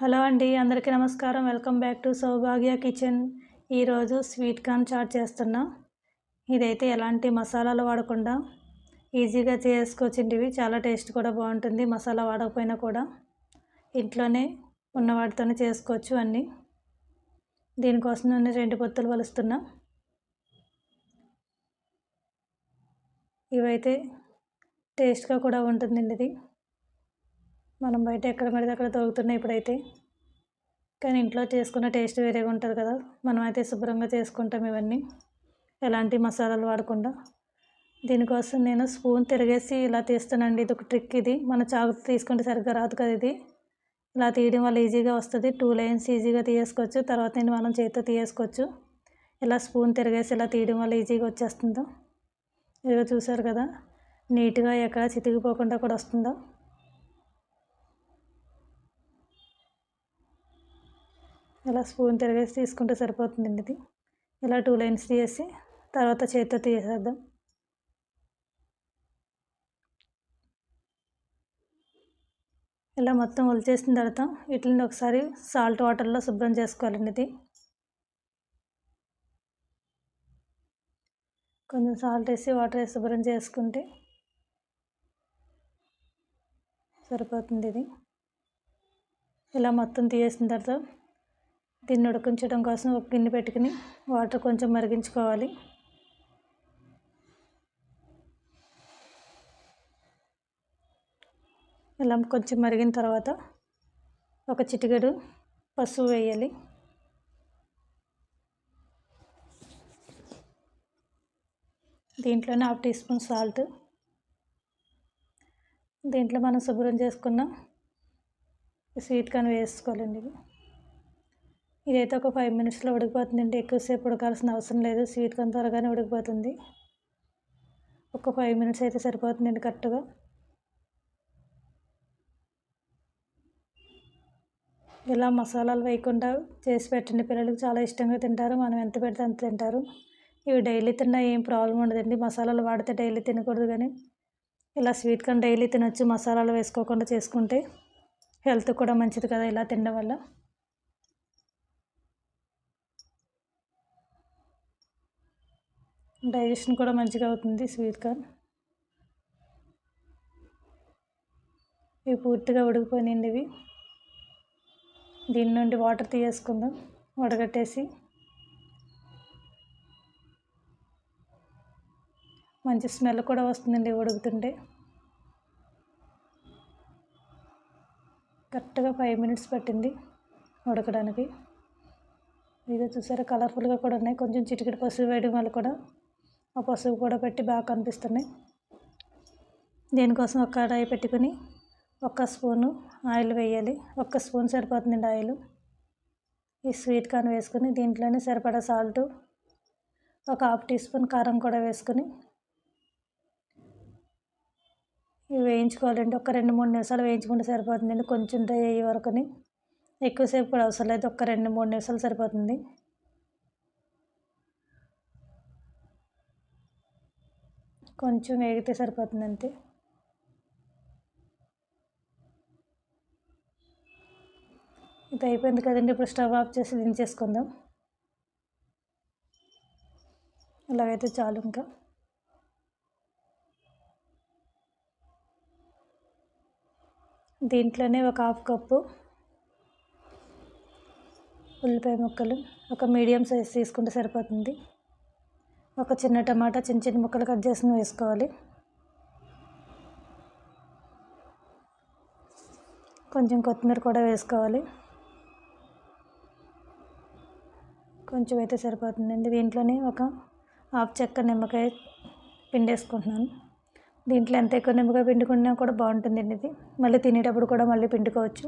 Hello అండి, అందరికీ నమస్కారం. Welcome back to Saubhagya kitchen. ఈరోజు స్వీట్ కార్న్ చాట్ చేస్తున్నా. ఇదైతే ఎలాంటి మసాలాలు వాడకుండా ఈజీగా చేసుకోవచ్చండి. ఇవి చాలా టేస్ట్ కూడా బాగుంటుంది. మసాలా వాడకపోయినా కూడా ఇంట్లోనే ఉన్న వాటితోనే చేసుకోవచ్చు అన్నీ. దీనికోసం నేను 2 పొత్తులు వలుస్తున్నా. ఇవైతే టేస్ట్గా కూడా ఉంటుందండి. ఇది మనం బయట ఎక్కడ పడితే అక్కడ దొరుకుతున్నాయి ఇప్పుడైతే, కానీ ఇంట్లో చేసుకున్న టేస్ట్ వేరేగా ఉంటుంది కదా. మనమైతే శుభ్రంగా చేసుకుంటాం ఇవన్నీ ఎలాంటి మసాలాలు వాడకుండా. దీనికోసం నేను స్పూన్ తిరిగేసి ఇలా తీస్తానండి. ఇది ఒక ట్రిక్. ఇది మన చాకు తీసుకుంటే సరిగ్గా రాదు కదా. ఇది ఇలా తీయడం వల్ల ఈజీగా వస్తుంది. 2 లైన్స్ ఈజీగా తీసుకోవచ్చు. తర్వాత నేను మనం చేతితో తీసుకోవచ్చు. ఇలా స్పూన్ తిరిగేసి ఇలా తీయడం వల్ల ఈజీగా వచ్చేస్తుందో. ఇదిగో చూసారు కదా, నీట్గా ఎక్కడ చితికిపోకుండా కూడా వస్తుందో. ఇలా స్పూన్ తిరిగేసి తీసుకుంటే సరిపోతుందండి. ఇది ఇలా 2 లైన్స్ తీసి తర్వాత చేతితో తీసేద్దాం. ఇలా మొత్తం ఒలిచేసిన తర్వాత వీటిని ఒకసారి సాల్ట్ వాటర్లో శుభ్రం చేసుకోవాలండి. ఇది కొంచెం సాల్ట్ వేసి వాటర్ వేసి శుభ్రం చేసుకుంటే సరిపోతుంది. ఇది ఇలా మొత్తం తీసేసిన తర్వాత దీన్ని ఉడికించడం కోసం ఒక గిన్నె పెట్టుకుని వాటర్ కొంచెం మరిగించుకోవాలి. ఇలా కొంచెం మరిగిన తర్వాత ఒక చిటికెడు పసుపు వేయాలి. దీంట్లోనే 1/2 టీ స్పూన్ సాల్ట్. దీంట్లో మనం శుభ్రం చేసుకున్న స్వీట్ కార్న్ వేసుకోవాలండి. ఇదైతే ఒక 5 మినిట్స్లో ఉడికిపోతుందండి. ఎక్కువసేపు ఉడకాల్సిన అవసరం లేదు. స్వీట్ కార్న్ త్వరగానే ఉడికిపోతుంది. ఒక 5 మినిట్స్ అయితే సరిపోతుందండి కరెక్ట్గా. ఇలా మసాలాలు వేయకుండా చేసి పెట్టండి. పిల్లలకి చాలా ఇష్టంగా తింటారు. మనం ఎంత పెడితే అంత తింటారు. ఇవి డైలీ తిన్నా ఏం ప్రాబ్లం ఉండదండి. మసాలాలు వాడితే డైలీ తినకూడదు, కానీ ఇలా స్వీట్ కార్న్ డైలీ తినొచ్చు. మసాలాలు వేసుకోకుండా చేసుకుంటే హెల్త్ కూడా మంచిది కదా ఇలా తినడం వల్ల. డైజెషన్ కూడా మంచిగా అవుతుంది స్వీట్ కార్న్. ఇవి పూర్తిగా ఉడికిపోయినాయండి. ఇవి దీని నుండి వాటర్ తీసేసుకుందాం వడగట్టేసి. మంచి స్మెల్ కూడా వస్తుందండి ఉడుకుతుంటే. కరెక్ట్గా 5 మినిట్స్ పట్టింది ఉడకడానికి. ఇదో చూసారా, కలర్ఫుల్గా కూడా ఉన్నాయి. కొంచెం చిటికెడు పసుపు వేయడం వల్ల కూడా ఆ పసుపు కూడా పెట్టి బాగా కనిపిస్తున్నాయి. దీనికోసం ఒక కడాయి పెట్టుకుని 1 స్పూను ఆయిల్ వేయాలి. 1 స్పూన్ సరిపోతుందండి ఆయిల్. ఈ స్వీట్ కార్న్ వేసుకుని దీంట్లోనే సరిపడా సాల్టు, ఒక 1/2 టీ స్పూన్ కారం కూడా వేసుకుని ఇవి వేయించుకోవాలండి. ఒక 2-3 నిమిషాలు వేయించుకుంటే సరిపోతుందండి. కొంచెం డ్రై అయ్యే వరకుని, ఎక్కువసేపు కూడా అవసరం లేదు. ఒక 2-3 నిమిషాలు సరిపోతుంది. కొంచెం వేగితే సరిపోతుంది అంతే. ఇది అయిపోయింది కదండి. ఇప్పుడు స్టవ్ ఆఫ్ చేసి దించేసుకుందాం. ఇలాగైతే చాలు. ఇంకా దీంట్లోనే ఒక 1/2 కప్పు ఉల్లిపాయ ముక్కలు, ఒక మీడియం సైజ్ తీసుకుంటే సరిపోతుంది. ఒక చిన్న టమాటా చిన్న చిన్న ముక్కలు కట్ చేసుకుని వేసుకోవాలి. కొంచెం కొత్తిమీర కూడా వేసుకోవాలి. కొంచెం అయితే సరిపోతుందండి. దీంట్లోనే ఒక 1/2 చెక్క నిమ్మకాయ పిండేసుకుంటున్నాను. దీంట్లో ఎంత ఎక్కువ నిమ్మకాయ పిండుకున్నా కూడా బాగుంటుందండి. ఇది మళ్ళీ తినేటప్పుడు కూడా మళ్ళీ పిండుకోవచ్చు.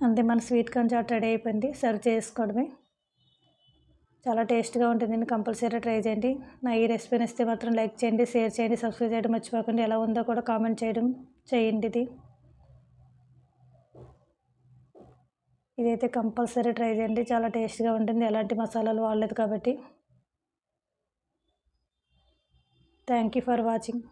అంతే, మన స్వీట్ కార్న్ చాట్ రెడీ అయిపోయింది. సర్వ్ చేసుకోవడమే. చాలా టేస్ట్గా ఉంటుందండి. కంపల్సరీ ట్రై చేయండి. నా ఈ రెసిపీ నచ్చితే మాత్రం లైక్ చేయండి, షేర్ చేయండి, సబ్స్క్రైబ్ చేయడం మర్చిపోకండి. ఎలా ఉందో కూడా కామెంట్ చేయండి. ఇదైతే కంపల్సరీ ట్రై చేయండి. చాలా టేస్ట్గా ఉంటుంది. ఎలాంటి మసాలాలు వాడలేదు కాబట్టి. Thank you for watching.